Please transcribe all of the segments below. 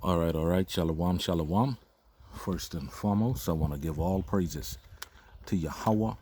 All right. Shalom, shalom. First and foremost, I want to give all praises to Yahweh,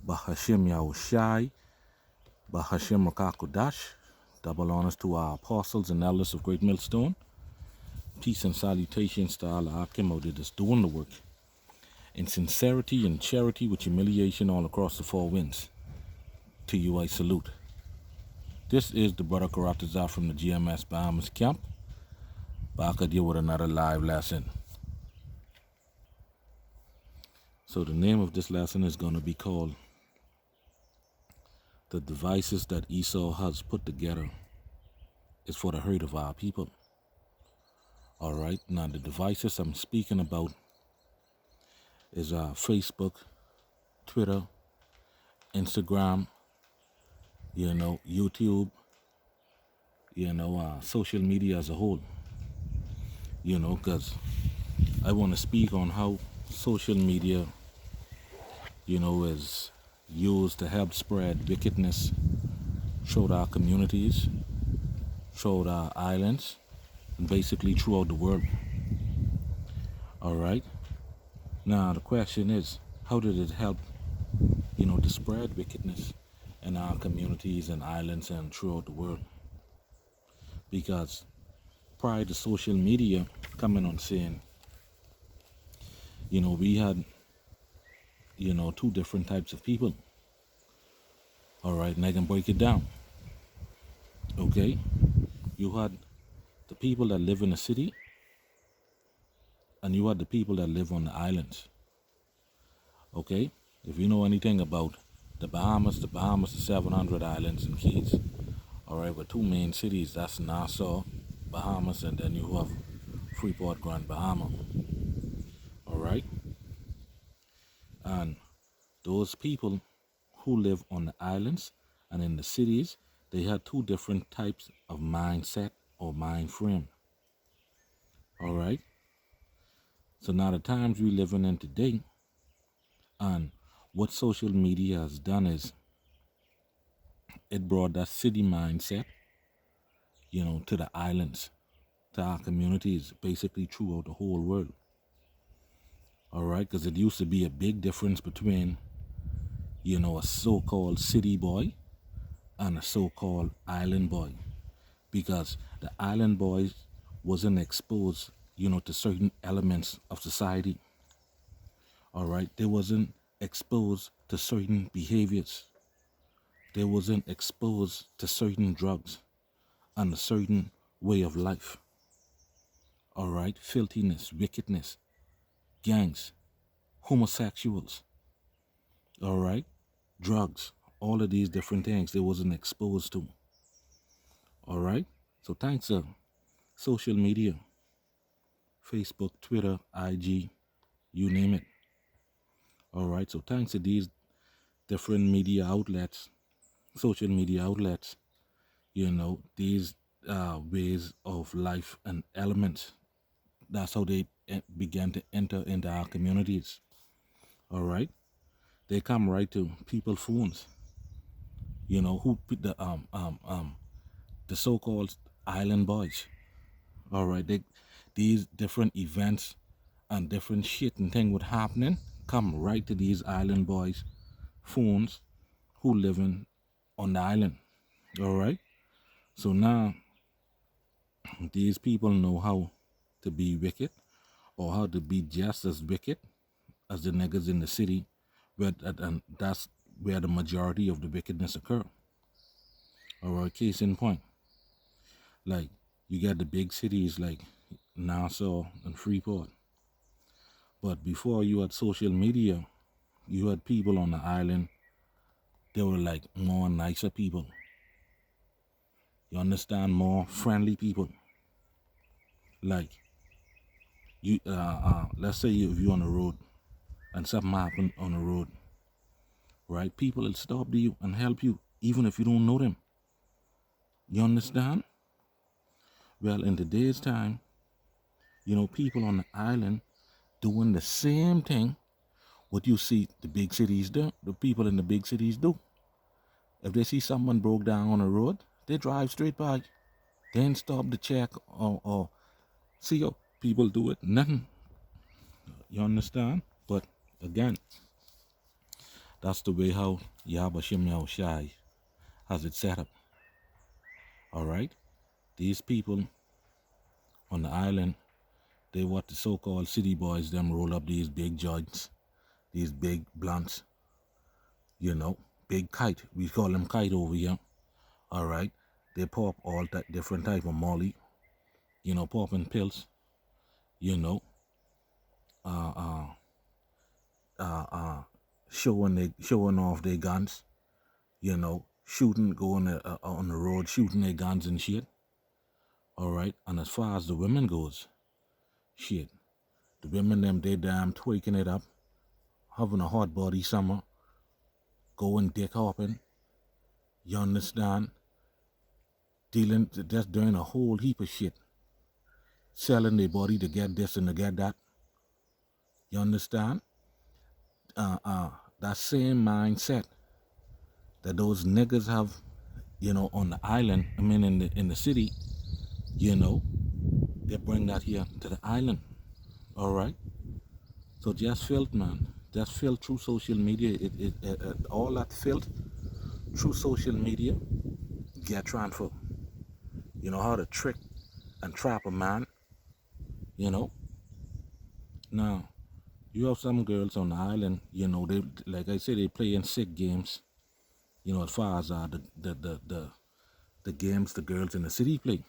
Bahashim Yahushai, Bahashim Rakakodash. Double honors to our apostles and elders of Great Millstone. Peace and salutations to Allah Akimo that is doing the work. In sincerity and charity with humiliation all across the four winds. To you I salute. This is the brother Karatazar from the GMS Bahamas camp. Back at you with another live lesson. So the name of this lesson is going to be called The Devices That Esau Has Put Together is for the hurt of our people. All right, now the devices I'm speaking about is Facebook, Twitter, Instagram, YouTube, social media as a whole. Because I want to speak on how social media, is used to help spread wickedness throughout our communities, throughout our islands, and basically throughout the world. All right. Now the question is, how did it help, to spread wickedness in our communities and islands and throughout the world? Because prior to social media coming on scene, we had, two different types of people. All right, and I can break it down. Okay, you had the people that live in the city, and you had the people that live on the islands. Okay, if you know anything about the Bahamas is 700 islands and keys. All right, with two main cities, that's Nassau, Bahamas, and then you have Freeport, Grand Bahama. All right, and those people who live on the islands and in the cities, they had two different types of mindset or mind frame. All right. So now the times we're living in today, and what social media has done is it brought that city mindset, to the islands, to our communities, basically throughout the whole world. All right, because it used to be a big difference between, a so-called city boy and a so-called island boy, because the island boys wasn't exposed, to certain elements of society. All right, they wasn't exposed to certain behaviors. They wasn't exposed to certain drugs and a certain way of life. All right, filthiness, wickedness, gangs, homosexuals. All right, drugs, all of these different things they wasn't exposed to. All right, so thanks to social media, Facebook, Twitter, IG, you name it. All right, so thanks to these different media outlets, social media outlets, these ways of life and elements, that's how they began to enter into our communities. All right, they come right to people's phones. Who the so-called island boys. All right, these different events and different shit and thing would happening come right to these island boys' phones who living on the island. All right, so now these people know how to be wicked, or how to be just as wicked as the niggas in the city, and that's where the majority of the wickedness occur. All right, case in point, like you got the big cities like Nassau and Freeport, but before you had social media, you had people on the island. They were like more nicer people. You understand? More friendly people. Like you, let's say if you're on the road and something happened on the road, right? People will stop you and help you, even if you don't know them. You understand? Well, in today's time, people on the island doing the same thing what you see the big cities do, the people in the big cities do. If they see someone broke down on the road, they drive straight by. They ain't stop to check or See how people do it? Nothing. You understand? But again, that's the way how YASHARAHLA has it set up. All right? These people on the island, they what the so-called city boys, them roll up these big joints, these big blunts, you know, big kite. We call them kite over here. All right? They pop all that different type of molly, you know, popping pills, you know, uh, uh, showing off their guns, you know, shooting, going on the road, shooting their guns and shit. All right, and as far as the women goes, shit, the women them they damn tweaking it up, having a hot body summer, going dick hopping. You understand? Dealing, just doing a whole heap of shit, selling their body to get this and to get that. You understand? That same mindset that those niggas have, you know, on the island. I mean, in the city, you know, they bring that here to the island. All right. So just filth, man. Just filth through social media. All that filth through social media get transferred. You know how to trick and trap a man. You know. Now, you have some girls on the island. You know, they, like I said, they playing sick games. You know, as far as the games the girls in the city play.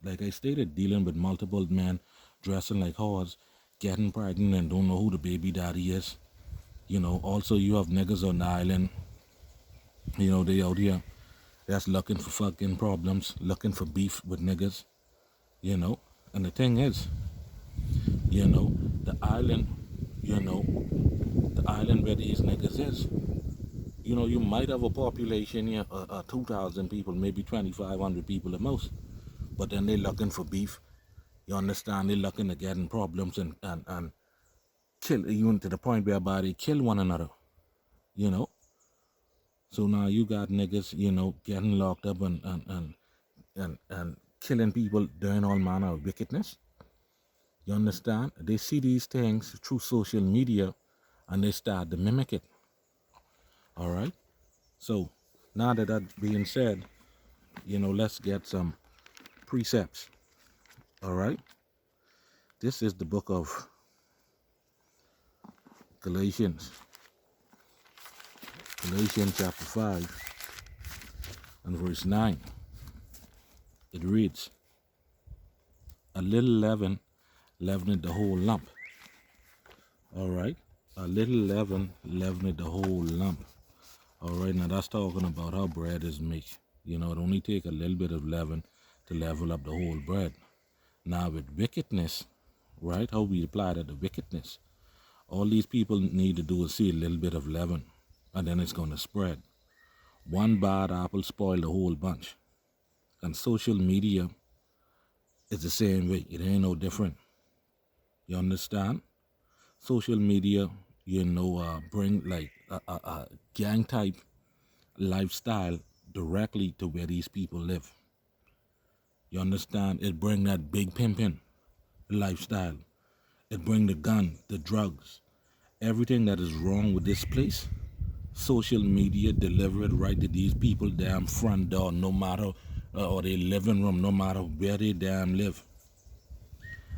Like I stated, dealing with multiple men dressing like whores, getting pregnant and don't know who the baby daddy is. You know, also you have niggas on the island, you know, they out here that's looking for fucking problems, looking for beef with niggas, you know. And the thing is, you know, the island, you know, the island where these niggas is, you know, you might have a population here, 2,000 people, maybe 2,500 people at most, but then they looking for beef. You understand? They're looking to get in problems and kill, even to the point whereby they kill one another, you know. So now you got niggas, you know, getting locked up and killing people, doing all manner of wickedness. You understand? They see these things through social media and they start to mimic it. All right? So now that that's being said, you know, let's get some precepts. All right? This is the book of Galatians. Galatians chapter 5 and verse 9. It reads, a little leaven leaveneth the whole lump. All right? A little leaven leaveneth the whole lump. All right, now that's talking about how bread is made. You know, it only take a little bit of leaven to level up the whole bread. Now with wickedness, right, how we apply that to wickedness, all these people need to do is see a little bit of leaven, and then it's going to spread. One bad apple spoil the whole bunch. And social media is the same way. It ain't no different. You understand? Social media, you know, bring like a gang type lifestyle directly to where these people live. You understand? It bring that big pimping lifestyle. It bring the gun, the drugs, everything that is wrong with this place. Social media deliver it right to these people damn front door, no matter, or their living room, no matter where they damn live.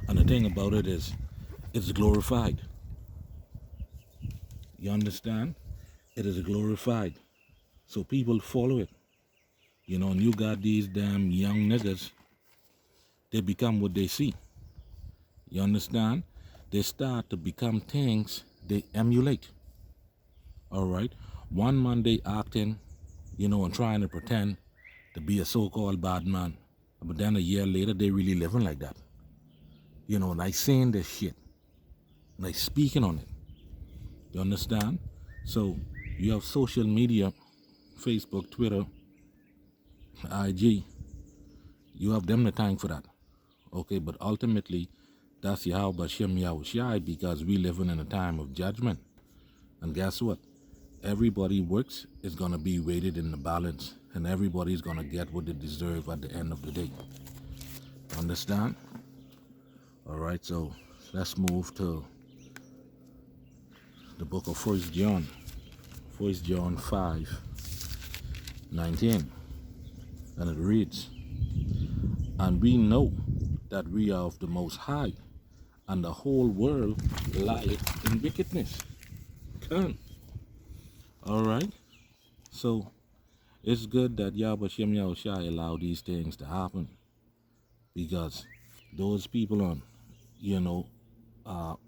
And the thing about it is, it's glorified. You understand? It is glorified. So people follow it. You know, and you got these damn young niggas, they become what they see. You understand? They start to become things they emulate. All right? One man they acting, you know, and trying to pretend to be a so-called bad man. But then a year later, they really living like that. You know, like saying this shit. Like speaking on it. You understand? So you have social media, Facebook, Twitter, IG. You have them to thank for that. Okay, but ultimately, that's YASHARAHLA because we living in a time of judgment. And guess what? Everybody works is going to be weighted in the balance. And everybody's going to get what they deserve at the end of the day. Understand? All right, so let's move to the book of First John. First John 5:19. And it reads, "And we know that we are of the Most High, and the whole world lieth in wickedness." Come. All right. So it's good that Yahweh Shem Yahushai allowed these things to happen, because those people who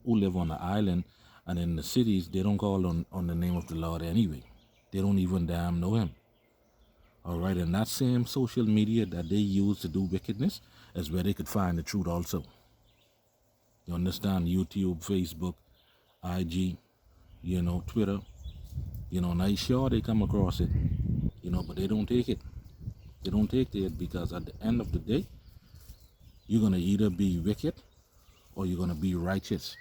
live on the island and in the cities, they don't call on the name of the Lord anyway. They don't even damn know him. All right. And that same social media that they use to do wickedness is where they could find the truth also. You understand? YouTube, Facebook, IG, Twitter. Now sure they come across it, but they don't take it. They don't take it because at the end of the day, you're going to either be wicked or you're going to be righteous.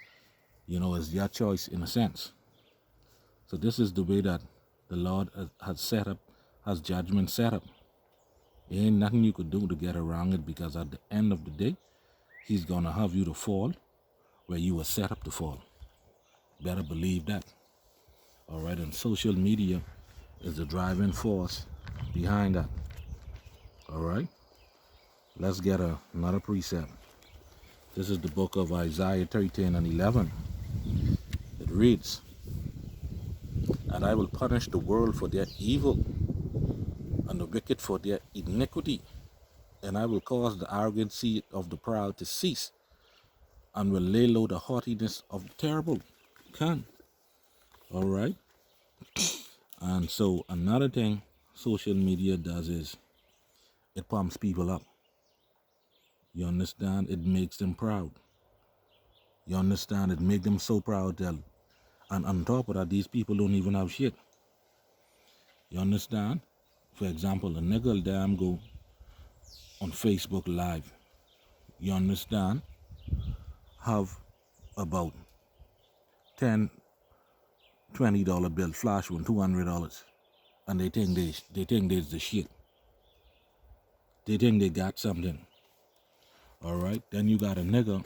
It's your choice in a sense. So this is the way that the Lord has set up, has judgment set up. There ain't nothing you could do to get around it, because at the end of the day, he's going to have you to fall where you were set up to fall. Better believe that. All right, and social media is the driving force behind that. All right, let's get another precept. This is the book of Isaiah 13:11. It reads, "And I will punish the world for their evil, and the wicked for their iniquity, and I will cause the arrogancy of the proud to cease, and will lay low the haughtiness of the terrible." Can. All right. And so another thing social media does is it pumps people up. You understand? It makes them proud. You understand? It makes them so proud that, and on top of that, these people don't even have shit. You understand? For example, a nigga will damn go on Facebook Live. You understand? Have about $10, $20 bill flash with $200, and they think they's the shit. They think they got something. All right, then you got a nigga.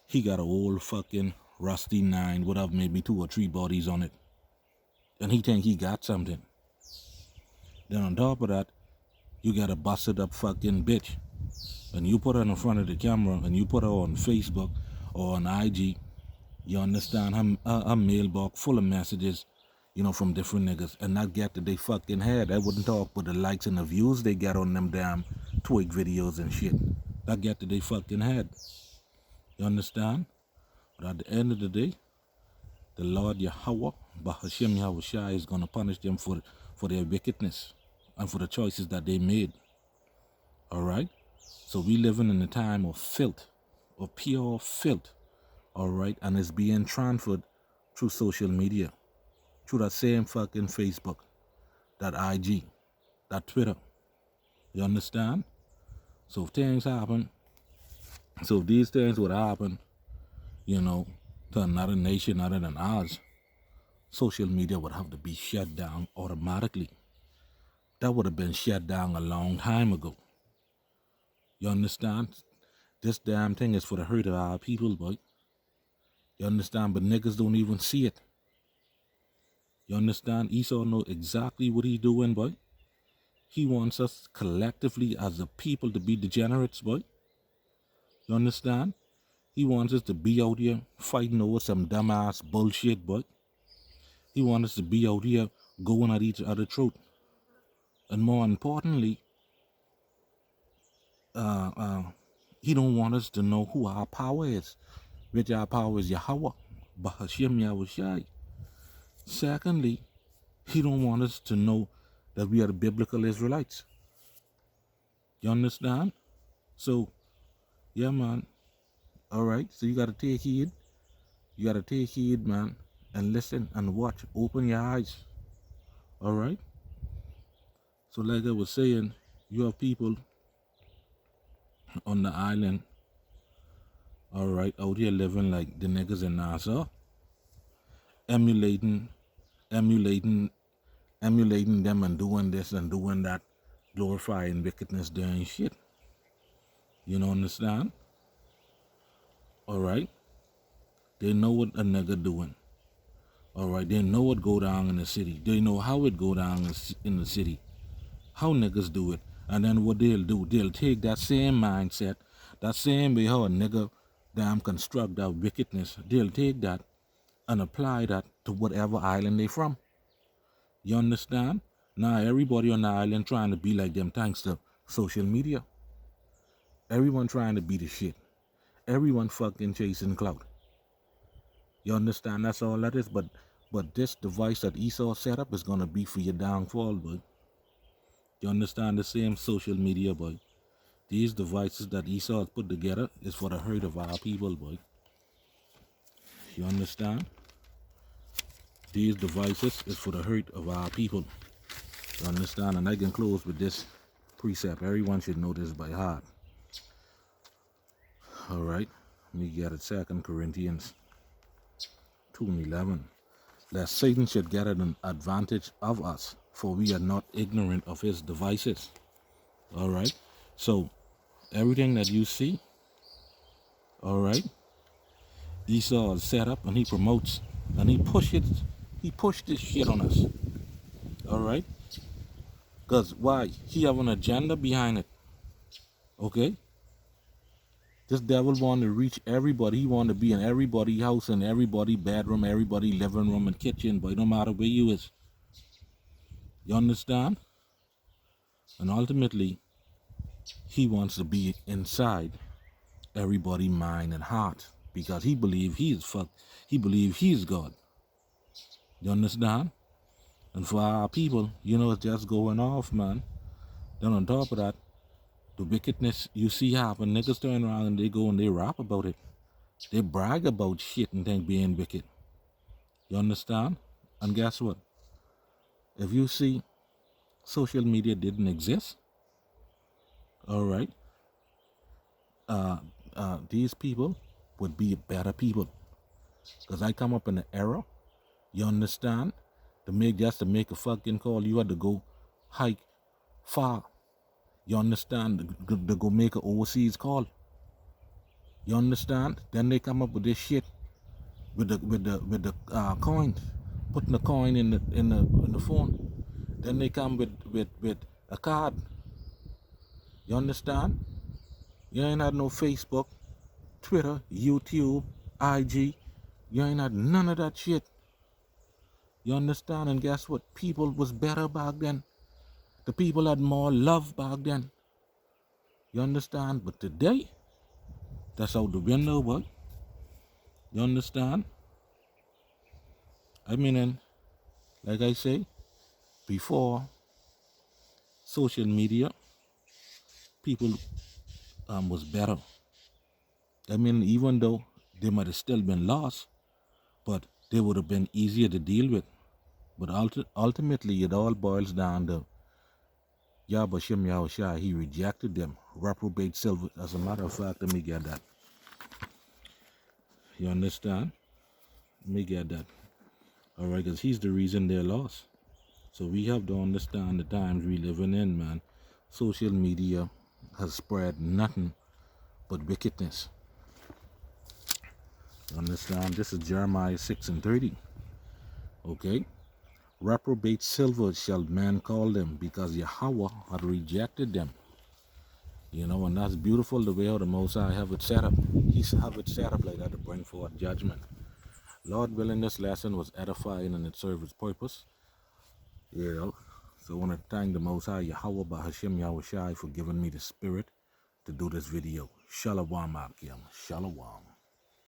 He got a old fucking rusty 9 would have maybe 2 or 3 bodies on it, and he think he got something. Then on top of that, you got a busted up fucking bitch, and you put her in front of the camera, and you put her on Facebook or on IG. You understand? Her mailbox full of messages, from different niggas, and not get to they fucking head. I wouldn't talk with the likes and the views they get on them damn twig videos and shit. That get to they fucking head. You understand? But at the end of the day, the Lord Yahweh, Bahashem Yahushai, is going to punish them for their wickedness and for the choices that they made. All right? So we living in a time of filth, of pure filth. All right? And it's being transferred through social media, through that same fucking Facebook, that IG, that Twitter. You understand? So if things happen, so if these things would happen, to another nation other than ours, social media would have to be shut down automatically. That would have been shut down a long time ago. You understand? This damn thing is for the hurt of our people, boy. You understand? But niggas don't even see it. You understand? Esau know exactly what he doing, boy. He wants us collectively as a people to be degenerates, boy. You understand? He wants us to be out here fighting over some dumbass bullshit, boy. He wants us to be out here going at each other's throat. And more importantly, he don't want us to know who our power is. Which our power is Yahweh, Bahashem Yahushai. Secondly, he don't want us to know that we are the biblical Israelites. You understand? So, yeah, man. All right. So you got to take heed. You got to take heed, man, and listen and watch. Open your eyes. All right. So like I was saying, you have people on the island, all right, out here living like the niggas in Nassau, emulating them and doing this and doing that, glorifying wickedness, doing shit. You know, understand? All right? They know what a nigga doing. All right? They know what go down in the city. They know how it go down in the city. How niggas do it. And then what they'll do, they'll take that same mindset, that same way how a nigga damn construct that wickedness, they'll take that and apply that to whatever island they from. You understand? Now everybody on the island trying to be like them thanks to social media. Everyone trying to be the shit. Everyone fucking chasing clout. You understand? That's all that is. But this device that Esau set up is gonna be for your downfall, boy. You understand? The same social media, boy. These devices that Esau has put together is for the hurt of our people, boy. You understand? These devices is for the hurt of our people. You understand? And I can close with this precept. Everyone should know this by heart. All right. Let me get it. 2 Corinthians 2:11. Lest Satan should get an advantage of us, for we are not ignorant of his devices. All right. So everything that you see, all right, Esau is set up and he promotes and he pushes this shit on us. All right. Because why? He have an agenda behind it. Okay? This devil want to reach everybody. He want to be in everybody's house and everybody's bedroom, everybody's living room and kitchen, but no matter where you is. You understand? And ultimately, he wants to be inside everybody's mind and heart because he believe he is fucked. He believe he is God. You understand? And for our people, you know, it's just going off, man. Then on top of that, the wickedness you see happen, niggas turn around and they go and they rap about it. They brag about shit and think being wicked. You understand? And guess what? If you see social media didn't exist, all right, these people would be better people. Because I come up in an era, you understand, to make a fucking call, you had to go hike far. You understand? To go make an overseas call. You understand? Then they come up with this shit with the coins, putting the coin in the phone. Then they come with a card. You understand? You ain't had no Facebook, Twitter, YouTube, IG. You ain't had none of that shit. You understand? And guess what? People was better back then. The people had more love back then. You understand? But today, that's out the window, boy. You understand? I mean, and like I say, before social media, people was better. I mean, even though they might have still been lost, but they would have been easier to deal with. But ultimately, it all boils down to Yabashim Yahushai. He rejected them, reprobate silver. As a matter of fact, let me get that. You understand? Let me get that. All right, because he's the reason they're lost. So we have to understand the times we living in, man. Social media has spread nothing but wickedness. You understand? This is Jeremiah 6:30. Okay? Reprobate silver shall man call them, because Yahweh had rejected them. You know, and that's beautiful the way how the Most High have it set up. He have it set up like that to bring forth judgment. Lord willing, this lesson was edifying and it served its purpose. You know, so I want to thank the Most High Yahweh Bahashim Yahushai for giving me the spirit to do this video. Shalom Akim. Shalom.